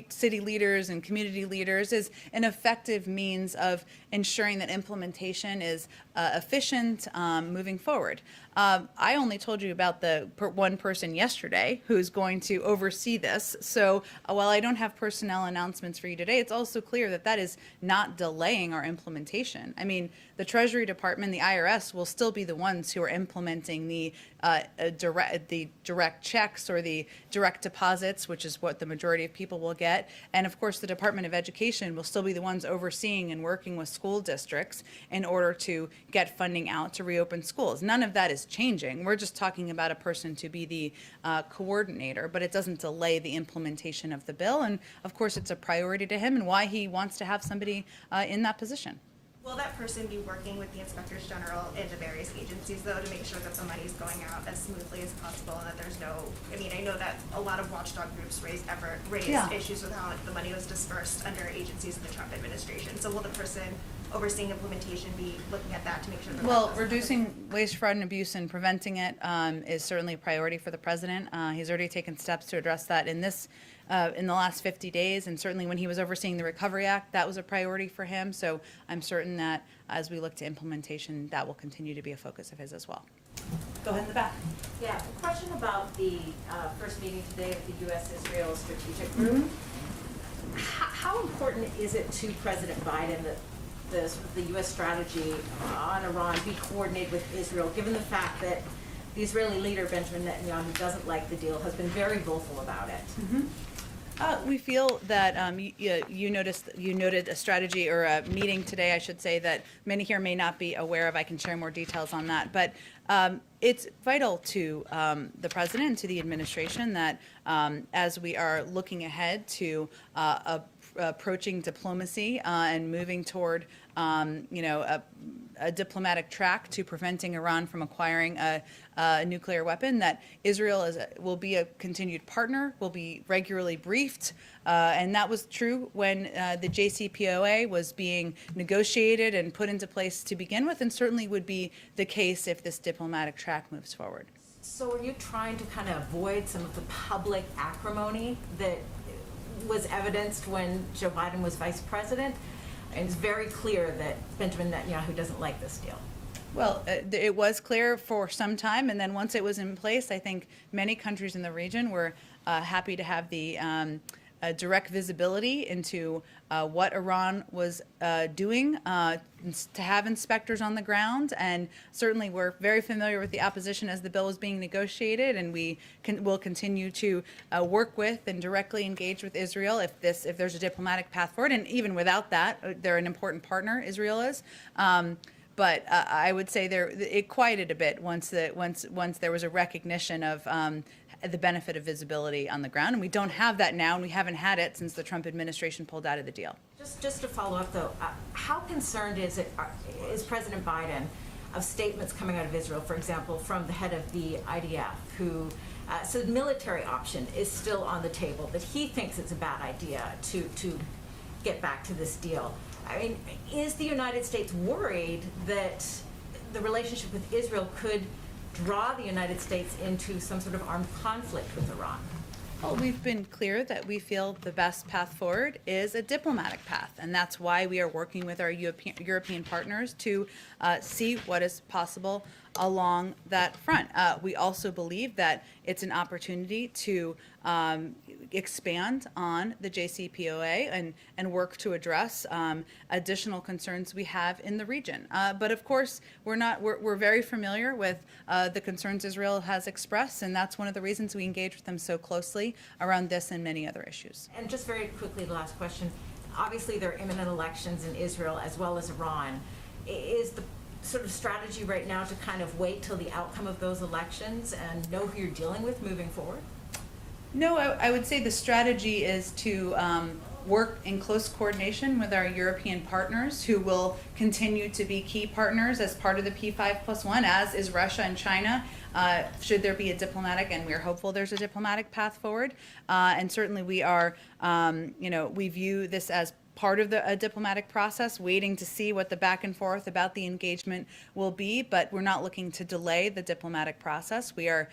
city leaders and community leaders is an effective means of ensuring that implementation is efficient moving forward. I only told you about the one person yesterday who's going to oversee this. So while I don't have personnel announcements for you today, it's also clear that that is not delaying our implementation. I mean, the Treasury Department, the IRS, will still be the ones who are implementing the direct checks or the direct deposits, which is what the majority of people will get. And of course, the Department of Education will still be the ones overseeing and working with school districts in order to get funding out to reopen schools. None of that is changing. We're just talking about a person to be the coordinator, but it doesn't delay the implementation of the bill. And of course, it's a priority to him and why he wants to have somebody in that position. Will that person be working with the inspectors general in the various agencies, though, to make sure that the money is going out as smoothly as possible and that there's no, I know that a lot of watchdog groups raised issues with how the money was dispersed under agencies in the Trump administration. So will the person overseeing implementation be looking at that to make sure that Well, that doesn't reducing waste, fraud, and abuse and preventing it is certainly a priority for the president. He's already taken steps to address that in the last 50 days, and certainly when he was overseeing the Recovery Act, that was a priority for him. So I'm certain that as we look to implementation, that will continue to be a focus of his as well. Go ahead in the back. Yeah, a question about the first meeting today of the U.S.-Israel Strategic Group. How important is it to President Biden that the U.S. strategy on Iran be coordinated with Israel, given the fact that the Israeli leader, Benjamin Netanyahu, doesn't like the deal, has been very vocal about it? We feel that you noted a strategy or a meeting today, I should say, that many here may not be aware of. I can share more details on that. But it's vital to the president and to the administration that as we are looking ahead to approaching diplomacy and moving toward a diplomatic track to preventing Iran from acquiring a nuclear weapon, that Israel will be a continued partner, will be regularly briefed, and that was true when the JCPOA was being negotiated and put into place to begin with, and certainly would be the case if this diplomatic track moves forward. So are you trying to kind of avoid some of the public acrimony that was evidenced when Joe Biden was vice president? And it's very clear that Benjamin Netanyahu doesn't like this deal. Well, it was clear for some time, and then once it was in place, I think many countries in the region were happy to have the direct visibility into what Iran was doing, to have inspectors on the ground, and certainly we're very familiar with the opposition as the bill was being negotiated, and we will continue to work with and directly engage with Israel if there's a diplomatic path forward, and even without that, they're an important partner, Israel is. But I would say it quieted a bit once there was a recognition of the benefit of visibility on the ground, and we don't have that now, and we haven't had it since the Trump administration pulled out of the deal. Just to follow up though, how concerned is President Biden of statements coming out of Israel, for example, from the head of the IDF, who so the military option is still on the table, that he thinks it's a bad idea to get back to this deal. I mean, is the United States worried that the relationship with Israel could draw the United States into some sort of armed conflict with Iran? Well, we've been clear that we feel the best path forward is a diplomatic path, and that's why we are working with our European partners to see what is possible along that front. We also believe that it's an opportunity to expand on the JCPOA and work to address additional concerns we have in the region. But of course, we're very familiar with the concerns Israel has expressed, and that's one of the reasons we engage with them so closely around this and many other issues. And just very quickly, the last question. Obviously, there are imminent elections in Israel as well as Iran. Is the sort of strategy right now to kind of wait till the outcome of those elections and know who you're dealing with moving forward? No, I would say the strategy is to work in close coordination with our European partners, who will continue to be key partners as part of the P5+1, as is Russia and China, should there be a diplomatic, and we're hopeful there's a diplomatic path forward. And certainly we are, we view this as part of a diplomatic process, waiting to see what the back and forth about the engagement will be, but we're not looking to delay the diplomatic process. We are,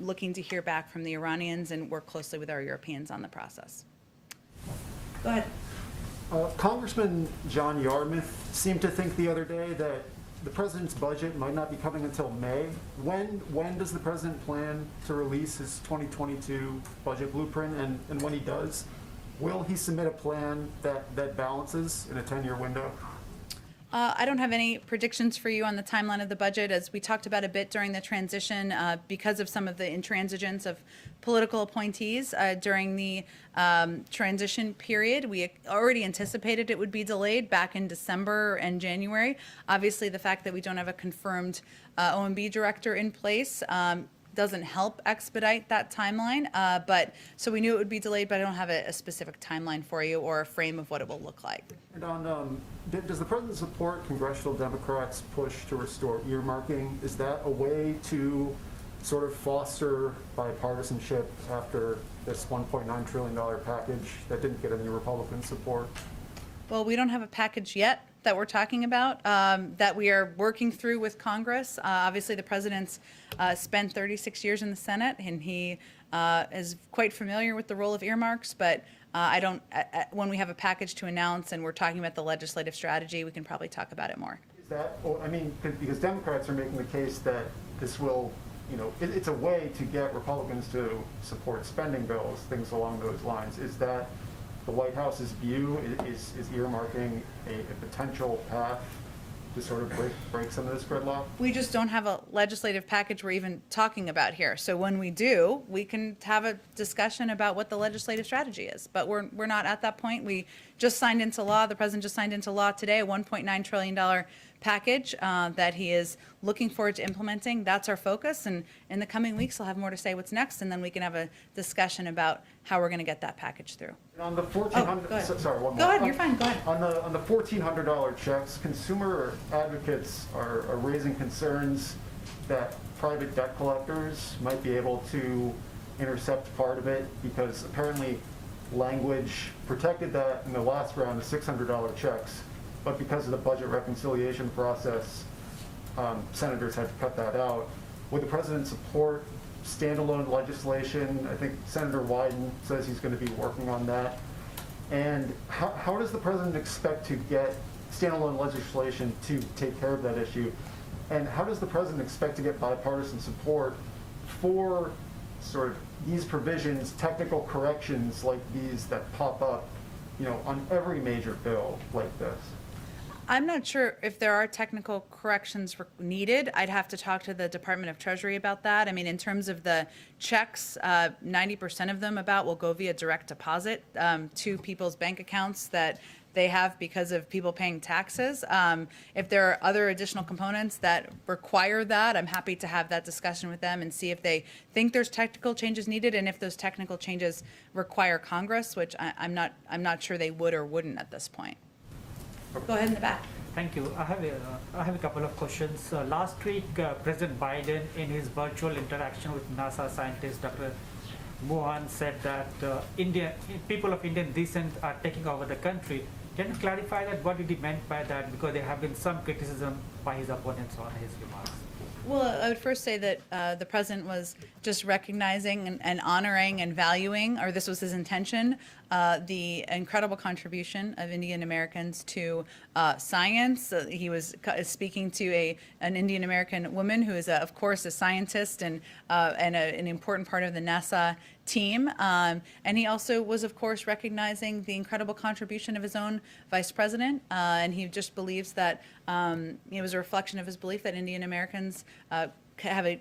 looking to hear back from the Iranians and work closely with our Europeans on the process. Go ahead. Congressman John Yarmouth seemed to think the other day that the president's budget might not be coming until May. When does the president plan to release his 2022 budget blueprint? And when he does, will he submit a plan that balances in a 10-year window? I don't have any predictions for you on the timeline of the budget. As we talked about a bit during the transition, because of some of the intransigence of political appointees during the transition period, we already anticipated it would be delayed back in December and January. Obviously, the fact that we don't have a confirmed OMB director in place doesn't help expedite that timeline. But so we knew it would be delayed, but I don't have a specific timeline for you or a frame of what it will look like. And on, does the president support congressional Democrats' push to restore earmarking? Is that a way to sort of foster bipartisanship after this $1.9 trillion package that didn't get any Republican support? Well, we don't have a package yet that we're talking about, that we are working through with Congress. Obviously, the president's spent 36 years in the Senate, and he is quite familiar with the role of earmarks, but when we have a package to announce and we're talking about the legislative strategy, we can probably talk about it more. Is that, because Democrats are making the case that this will, it's a way to get Republicans to support spending bills, things along those lines. Is that the White House's view? Is earmarking a potential path to sort of break some of this gridlock? We just don't have a legislative package we're even talking about here. So when we do, we can have a discussion about what the legislative strategy is. But we're not at that point. We just signed into law, the president just signed into law today, a $1.9 trillion package that he is looking forward to implementing. That's our focus, and in the coming weeks he'll have more to say what's next, and then we can have a discussion about how we're going to get that package through. And on the $1,400, go ahead. sorry, one more. Go ahead, you're fine, go ahead. On the $1,400 checks, consumer advocates are raising concerns that private debt collectors might be able to intercept part of it, because apparently language protected that in the last round of $600 checks. But because of the budget reconciliation process, senators had to cut that out. Would the president support standalone legislation? I think Senator Wyden says he's going to be working on that. And how does the president expect to get standalone legislation to take care of that issue? And how does the president expect to get bipartisan support for sort of these provisions, technical corrections like these that pop up, on every major bill like this? I'm not sure if there are technical corrections needed. I'd have to talk to the Department of Treasury about that. I mean, in terms of the checks, 90% of them will go via direct deposit to people's bank accounts that they have because of people paying taxes. If there are other additional components that require that, I'm happy to have that discussion with them and see if they think there's technical changes needed and if those technical changes require Congress, which I'm not sure they would or wouldn't at this point. Go ahead in the back. Thank you. I have a couple of questions. Last week, President Biden, in his virtual interaction with NASA scientist Dr. Mohan, said that people of Indian descent are taking over the country. Can you clarify that? What did he meant by that? Because there have been some criticism by his opponents on his remarks. Well, I would first say that the president was just recognizing and honoring and valuing, or this was his intention, the incredible contribution of Indian Americans to science. He was speaking to an Indian American woman who is, of course, a scientist and an important part of the NASA team. And he also was, of course, recognizing the incredible contribution of his own vice president. And he just believes that it was a reflection of his belief that Indian Americans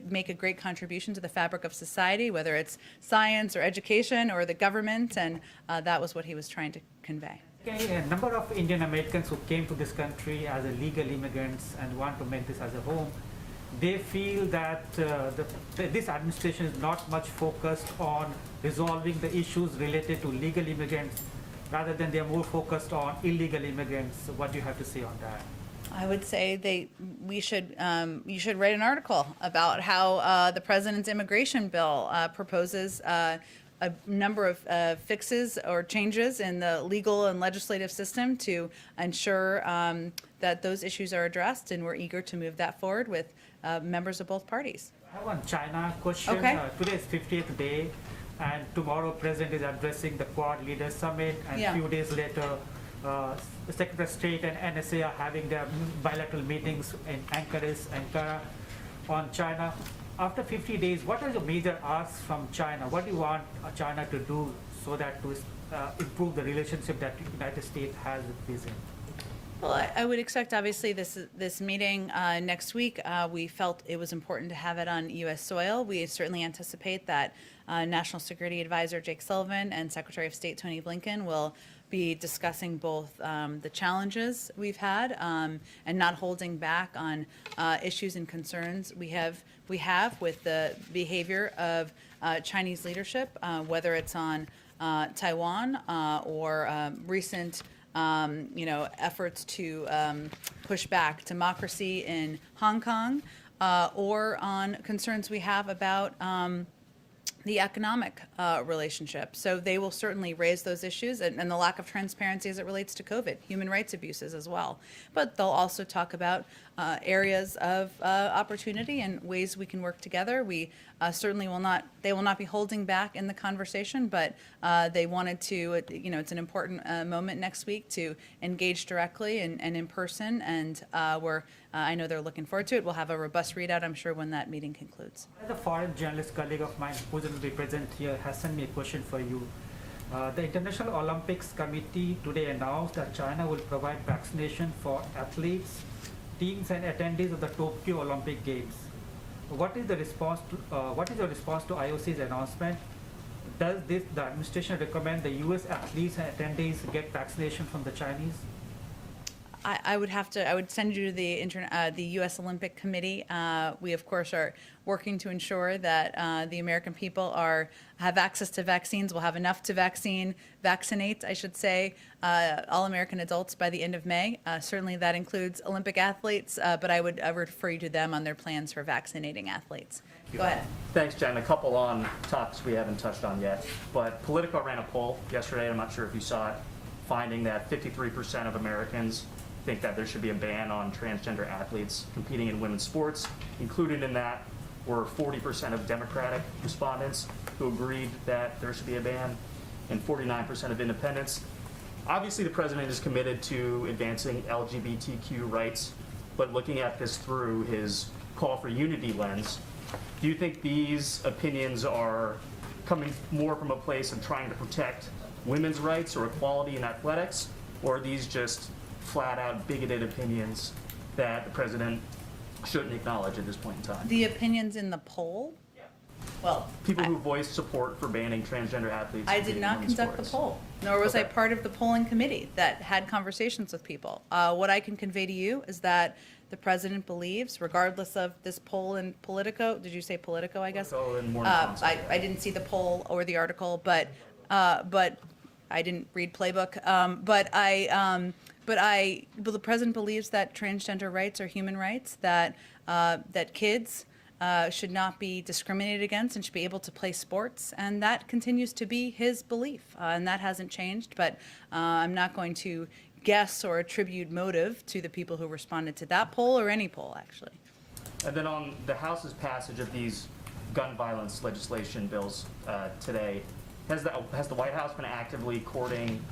make a great contribution to the fabric of society, whether it's science or education or the government, and that was what he was trying to convey. Okay, a number of Indian Americans who came to this country as illegal immigrants and want to make this as a home, they feel that this administration is not much focused on resolving the issues related to legal immigrants, rather than they are more focused on illegal immigrants. What do you have to say on that? I would say you should write an article about how the president's immigration bill proposes a number of fixes or changes in the legal and legislative system to ensure that those issues are addressed, and we're eager to move that forward with members of both parties. I have one China question. Okay. Today is 50th day, and tomorrow President is addressing the Quad Leaders Summit, and a few days later, the Secretary of State and NSA are having their bilateral meetings in Ankara on China. After 50 days, what are the major asks from China? What do you want China to do so that to improve the relationship that the United States has with Beijing? Well, I would expect, obviously, this meeting next week. We felt it was important to have it on U.S. soil. We certainly anticipate that National Security Advisor Jake Sullivan and Secretary of State Tony Blinken will be discussing both the challenges we've had and not holding back on issues and concerns we have with the behavior of Chinese leadership, whether it's on Taiwan or recent efforts to push back democracy in Hong Kong, or on concerns we have about the economic relationship. So they will certainly raise those issues and the lack of transparency as it relates to COVID, human rights abuses as well. But they'll also talk about areas of opportunity and ways we can work together. We certainly they will not be holding back in the conversation, but they wanted to, it's an important moment next week to engage directly and in person, and I know they're looking forward to it. We'll have a robust readout, I'm sure, when that meeting concludes. The foreign journalist colleague of mine who will be present here has sent me a question for you. The International Olympics Committee today announced that China will provide vaccination for athletes, teams, and attendees of the Tokyo Olympic Games. What is your response to IOC's announcement? Does the administration recommend the U.S. athletes and attendees get vaccination from the Chinese? I would send you to the U.S. Olympic Committee. We, of course, are working to ensure that the American people have access to vaccines. We'll have enough to vaccinate, I should say, all American adults by the end of May. Certainly that includes Olympic athletes, but I would refer you to them on their plans for vaccinating athletes. Go ahead. Thanks, Jen. A couple on topics we haven't touched on yet. But Politico ran a poll yesterday, I'm not sure if you saw it, finding that 53% of Americans think that there should be a ban on transgender athletes competing in women's sports. Included in that were 40% of Democratic respondents who agreed that there should be a ban, and 49% of independents. Obviously, the president is committed to advancing LGBTQ rights, but looking at this through his call for unity lens, do you think these opinions are coming more from a place of trying to protect women's rights or equality in athletics, or are these just flat-out bigoted opinions that the president shouldn't acknowledge at this point in time? The opinions in the poll? Well, People who voiced support for banning transgender athletes. I from did being not in conduct the sports. poll, nor was I Okay. part of the polling committee that had conversations with people. What I can convey to you is that the president believes, regardless of this poll in Politico, did you say Politico, I guess? Politico and Morning Consult. I didn't see the poll or the article, but I didn't read Playbook. But the president believes that transgender rights are human rights, that kids should not be discriminated against and should be able to play sports, and that continues to be his belief, and that hasn't changed. But I'm not going to guess or attribute motive to the people who responded to that poll or any poll, actually. And then on the House's passage of these gun violence legislation bills today, has the White House been actively courting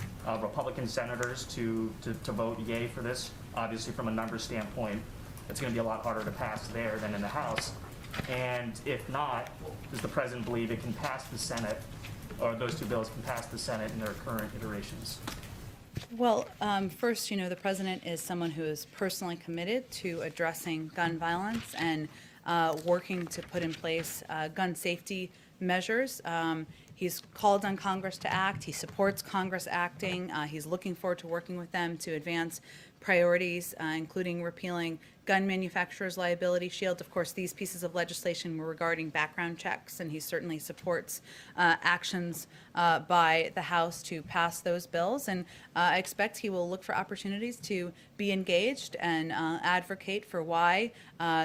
Republican senators to vote yay for this? Obviously, from a numbers standpoint, it's going to be a lot harder to pass there than in the House. And if not, does the president believe it can pass the Senate, or those two bills can pass the Senate in their current iterations? Well, first, the president is someone who is personally committed to addressing gun violence and working to put in place gun safety measures. He's called on Congress to act. He supports Congress acting. He's looking forward to working with them to advance priorities, including repealing gun manufacturers' liability shield. Of course, these pieces of legislation were regarding background checks, and he certainly supports actions by the House to pass those bills. And I expect he will look for opportunities to be engaged and advocate for why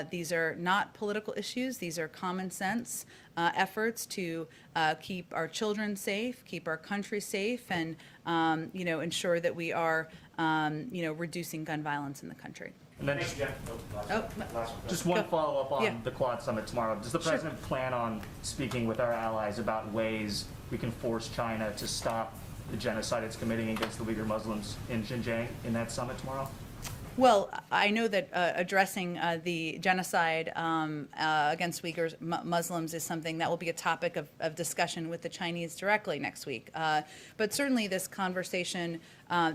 these are not political issues. These are common sense efforts to keep our children safe, keep our country safe, and ensure that we are reducing gun violence in the country. And then just one follow-up on Yeah. the Quad Summit tomorrow. Does the president plan on speaking with our allies about ways we can force China to stop the genocide it's committing against the Uyghur Muslims in Xinjiang in that summit tomorrow? Well, I know that addressing the genocide against Uyghurs, Muslims, is something that will be a topic of discussion with the Chinese directly next week. But certainly this conversation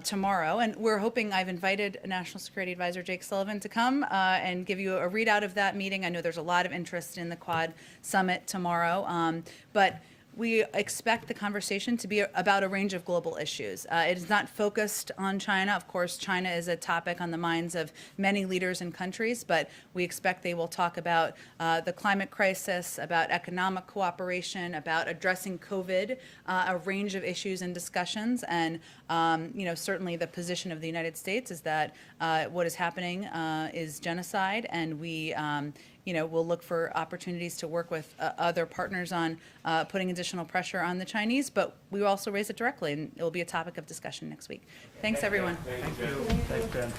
tomorrow, and we're hoping, I've invited National Security Advisor Jake Sullivan to come and give you a readout of that meeting. I know there's a lot of interest in the Quad Summit tomorrow, but we expect the conversation to be about a range of global issues. It is not focused on China. Of course, China is a topic on the minds of many leaders and countries, but we expect they will talk about the climate crisis, about economic cooperation, about addressing COVID, a range of issues and discussions. And certainly the position of the United States is that what is happening is genocide, and we we'll look for opportunities to work with other partners on putting additional pressure on the Chinese, but we will also raise it directly, and it will be a topic of discussion next week. Thanks, everyone. Thank you. Thanks, Ben.